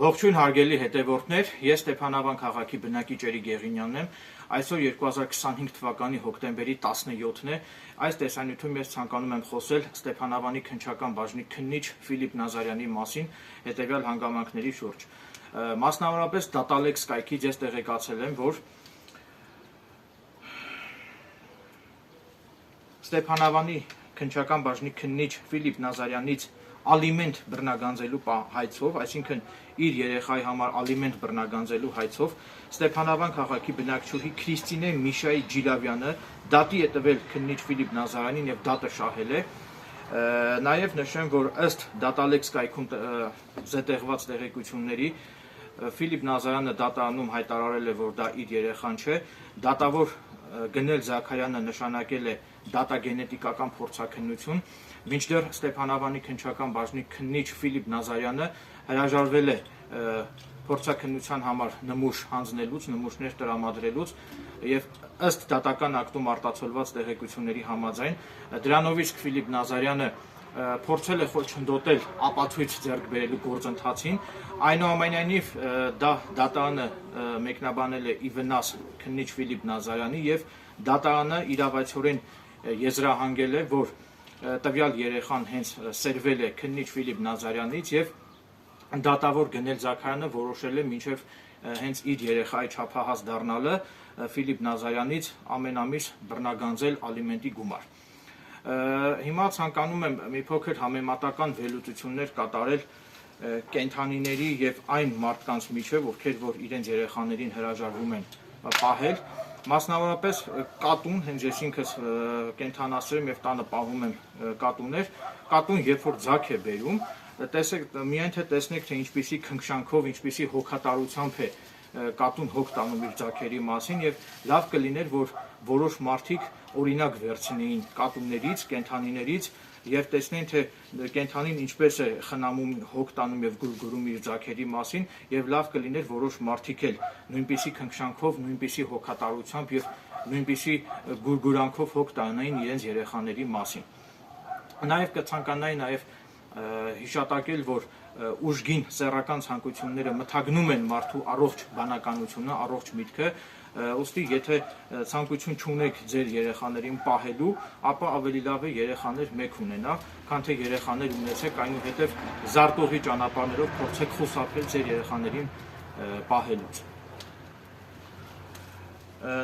Ողջույն հարգելի հետևորդներ, ես Ստեփանավան քաղաքի բնակիչ Էրիկ Գեղինյանն եմ։ Այսօր 2025 թվականի հոկտեմբերի 17-ն է։ Այս տեսանյութում ես ցանկանում եմ խոսել Ստեփանավանի քննչական բաժնի քննիչ Ֆիլիպ Նազարյանի մասին հետևյալ հանգամանքների շուրջ։ Մասնավորապես Datalytics կայքից ես տեղեկացել եմ, որ Ստեփանավանի քննչական բաժնի քննիչ Ֆիլիպ Նազարյանից ալիմենտ բռնագանձելու հայցով, այսինքն իր երեխայի համար ալիմենտ բռնագանձելու հայցով Ստեփանավան քաղաքի բնակչուհի Քրիստինե Միշայի Ջիլավյանը դատի է տվել քննիչ Ֆիլիպ Նազարյանին եւ դատը շահել է։ Նաեւ նշեմ, որ ըստ Datalytics կայքում զետեղված տեղեկությունների Ֆիլիպ Նազարյանը դատարանում հայտարարել է, որ դա իր երեխան չէ, դատավոր Գնել Զաքարյանը նշանակել է դատագենետիկական փորձաքննություն, մինչդեռ Ստեփանավանի քննչական բաժնի քննիչ Ֆիլիպ Նազարյանը հրաժարվել է փորձաքննության համար նմուշ հանձնելուց, նմուշներ տրամադրելուց եւ ըստ դատական ակտում արտացոլված տեղեկությունների համաձայն դրանով իսկ Ֆիլիպ Նազարյանը փորձել է խոչընդոտել ապացույց ձեռք բերելու գործընթացին, այնուամենայնիվ դա դատարանը մեկնաբանել է ի վնաս քննիչ Ֆիլիպ Նազարյանի եւ դատարանը իրավացիորեն եզրահանգել է, որ տվյալ երեխան հենց սերվել է քննիչ Ֆիլիպ Նազարյանից եւ դատավոր Գնել Զաքարյանը որոշել է մինչեւ հենց իր երեխայի չափահաս դառնալը Ֆիլիպ Նազարյանից ամեն ամիս բռնագանձել ալիմենտի գումար։ Հիմա ցանկանում եմ մի փոքր համեմատական վերլուծություններ կատարել կենդանիների եւ այն մարդկանց միջեւ, ովքեր որ իրենց երեխաներին հրաժարվում են պահել, մասնավորապես կատուն, հենց ես ինքս կենդանասեր եմ եւ տանը պահում եմ կատուներ, կատուն երբ որ ձագ է բերում, տեսեք, միայն թե տեսնեք, թե ինչպիսի քնքշանքով, ինչպիսի հոգատարությամբ է կատուն հոգ տանում իր ձագերի մասին եւ լավ կլիներ, որ որոշ մարդիկ օրինակ վերցնեին կատուներից, կենդանիներից եւ տեսնեն, թե կենդանին ինչպես է խնամում, հոգ տանում եւ գուրգուրում իր ձագերի մասին եւ լավ կլիներ որոշ մարդիկ էլ նույնպիսի քնքշանքով, նույնպիսի հոգատարությամբ եւ նույնպիսի գուրգուրանքով հոգ տանային իրենց երեխաների մասին։ Նաեւ կցանկանայի նաեւ հիշատակել, որ ուժգին սեռական ցանկությունները մթագնում են մարդու առողջ բանականությունը, առողջ միտքը, ուստի եթե ցանկություն չունեք ձեր երեխաներին պահելու, ապա ավելի լավ է երեխաներ մեկ ունենալ, քան թե երեխաներ ունեցեք, այնուհետև զարտողի ճանապարհներով փորձեք խուսափել ձեր երեխաներին պահելուց։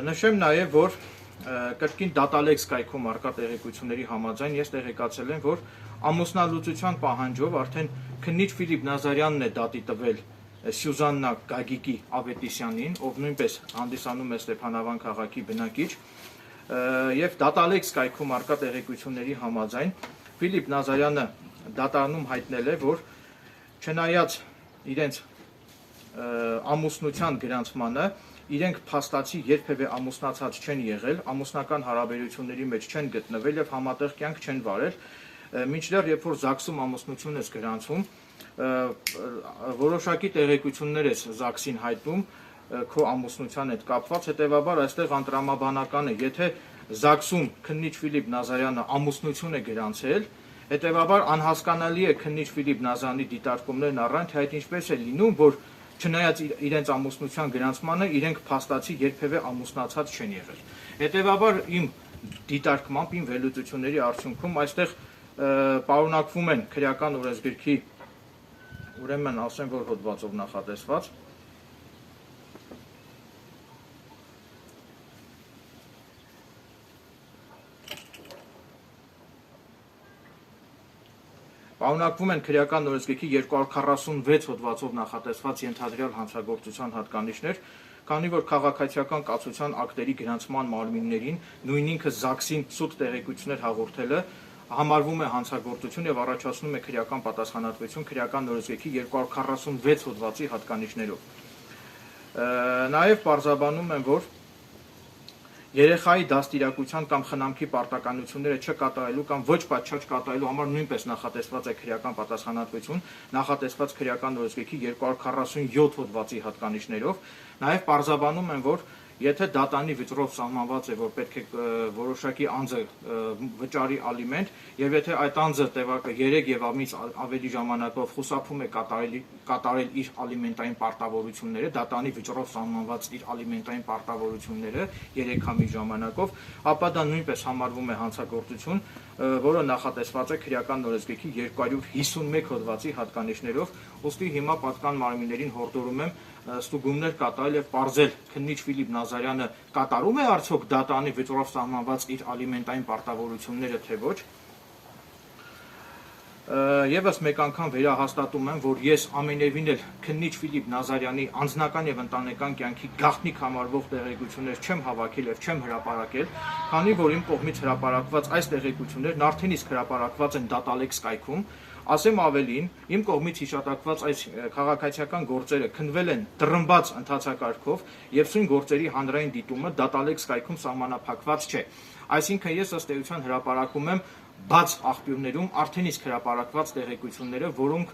Նշեմ նաև, որ կրկին Datalytics կայքում առկա տեղեկությունների համաձայն ես տեղեկացել եմ, որ ամուսնալուծության պահանջով արդեն քննիչ Ֆիլիպ Նազարյանն է դատի տվել Սյուզաննա Գագիկի Ավետիսյանին, ով նույնպես հանդիսանում է Ստեփանավան քաղաքի բնակիչ, եւ Datalytics կայքում առկա տեղեկությունների համաձայն Ֆիլիպ Նազարյանը դատարանում հայտնել է, որ չնայած իրենց ամուսնության գրանցմանը իրենք փաստացի երբևէ ամուսնացած չեն եղել, ամուսնական հարաբերությունների մեջ չեն գտնվել եւ համատեղ կյանք չեն վարել, մինչդեռ երբ որ ԶԱԳՍ-ում ամուսնություն ես գրանցում, որոշակի տեղեկություններ ես ԶԱԳՍ-ին հայտնում քո ամուսնության հետ կապված, հետեւաբար այստեղ անտրամաբանական է, եթե ԶԱԳՍ-ում քննիչ Ֆիլիպ Նազարյանը ամուսնություն է գրանցել, հետեւաբար անհասկանալի է քննիչ Ֆիլիպ Նազարյանի դիտարկումներն առան, թե այդ ինչպես է լինում, որ չնայած իրենց ամուսնության գրանցմանը իրենք փաստացի երբևէ ամուսնացած չեն եղել։ Հետևաբար իմ դիտարկմամբ, իմ վերլուծությունների արդյունքում այստեղ պարունակվում են քրեական օրենսգրքի, ուրեմն ասեմ, որ հոդվածով նախատեսված Պարունակվում են քրեական օրենսգրքի 246 հոդվածով նախատեսված ենթադրյալ հանցագործության հատկանիշներ, քանի որ քաղաքացիական կացության ակտերի գրանցման մարմիններին նույն ինքը ԶԱԳՍ-ին սուտ տեղեկություններ հաղորդելը համարվում է հանցագործություն եւ առաջացնում է քրեական պատասխանատվություն քրեական օրենսգրքի 246 հոդվածի հատկանիշներով։ Նաեւ պարզաբանում եմ, որ երեխայի դաստիարակության կամ խնամքի պարտականությունները չկատարելու կամ ոչ պատշաճ կատարելու համար նույնպես նախատեսված է քրեական պատասխանատվություն, նախատեսված քրեական օրենսգրքի 247 հոդվածի հատկանիշներով, նաև պարզաբանում են, որ եթե դատանի վճռով սահմանված է, որ պետք է որոշակի անձը վճարի ալիմենտ, եւ եթե այդ անձը 3 եւ ամից ավելի ժամանակով խուսափում է կատարել իր ալիմենտային պարտավորությունները, դատանի վճռով սահմանված իր ալիմենտային պարտավորությունները 3 ամիս ժամանակով, ապա դա նույնպես համարվում է հանցագործություն, որը նախատեսված է քրեական նորեզգեքի 251 հոդվածի հատկանիշներով, ուստի հիմա պատկան մարմիններին հորդորում եմ ստուգումներ կատարել եւ պարզել քննիչ Ֆիլիպ Նազարյանը կատարում է արդյոք դատանի վճռով սահմանված իր ալիմենտային պարտավորությունները, թե ոչ։ Եվս մեկ անգամ վերահաստատում եմ, որ ես ամենևին էլ քննիչ Ֆիլիպ Նազարյանի անձնական եւ ընտանեկան կյանքի գաղտնիք համարվող տեղեկություններ չեմ հավաքել եւ չեմ հրապարակել, քանի որ իմ կողմից հրապարակված այս տեղեկություններն արդեն իսկ հրապարակված են Dataalex կայքում, ասեմ ավելին, իմ կողմից հիշատակված այս քաղաքացիական գործերը քննվել են տրմբած ընթացակարգով եւ սույն գործերի հանրային դիտումը Dataalex կայքում սահմանափակված չէ։ Այսինքն ես ըստ էության հրապարակում եմ բաց աղբյուրներում արդեն իսկ հրապարակված տեղեկությունները, որոնք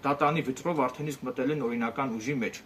դատանի վճռով արդեն իսկ մտել են օրինական ուժի մեջ։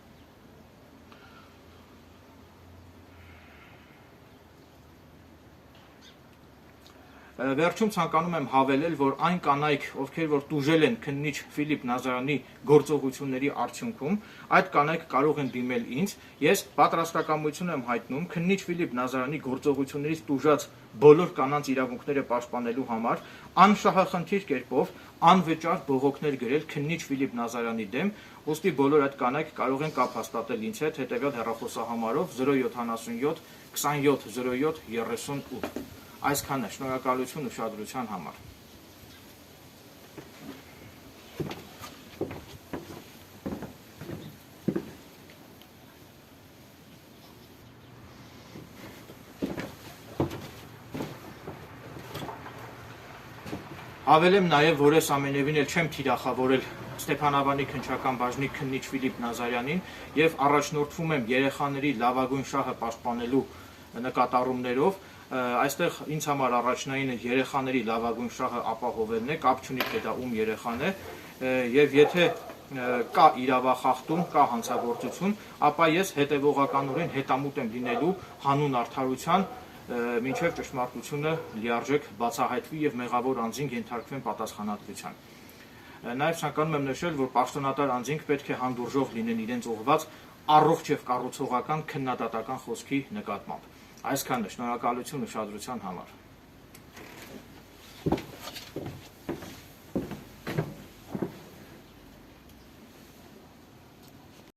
Վերջում ցանկանում եմ հավելել, որ այն կանայք, ովքեր որ տուժել են քննիչ Ֆիլիպ Նազարյանի գործողությունների արդյունքում, այդ կանայք կարող են դիմել ինձ, ես պատրաստակամություն եմ հայտնում քննիչ Ֆիլիպ Նազարյանի գործողություններից տուժած բոլոր կանանց իրավունքները պաշտպանելու համար, անշահախնդիր կերպով անվճար բողոքներ գրել քննիչ Ֆիլիպ Նազարյանի դեմ, ուստի բոլոր այդ կանայք կարող են կապ հաստատել ինձ հետ հետևյալ հեռախոսահամարով 077 27 07 38։ Այսքանը, շնորհակալություն ուշադրության համար։ Հավելեմ նաև, որ ես ամենևին էլ չեմ թիրախավորել Ստեփանավանի քննչական բաժնի քննիչ Ֆիլիպ Նազարյանին եւ առաջնորդվում եմ երեխաների լավագույն շահը պաշտպանելու նկատառումներով, այստեղ ինձ համար առաջնային է երեխաների լավագույն շահը ապահովելն է, կապ չունի թե դա ում երեխան է, եւ եթե կա իրավախախտում, կա հանցագործություն, ապա ես հետևողականորեն հետամուտ եմ լինելու հանուն արդարության, մինչև ճշմարտությունը լիարժեք բացահայտվի եւ մեղավոր անձին ենթարկվեն պատասխանատվության։ Նաեւ ցանկանում եմ նշել, որ պաշտոնատար անձինք պետք է հանդուրժող լինեն իրենց ուղղված առողջ եւ կառուցողական քննադատական խոսքի նկատմամբ։ Այսքանը, շնորհակալություն ուշադրության համար։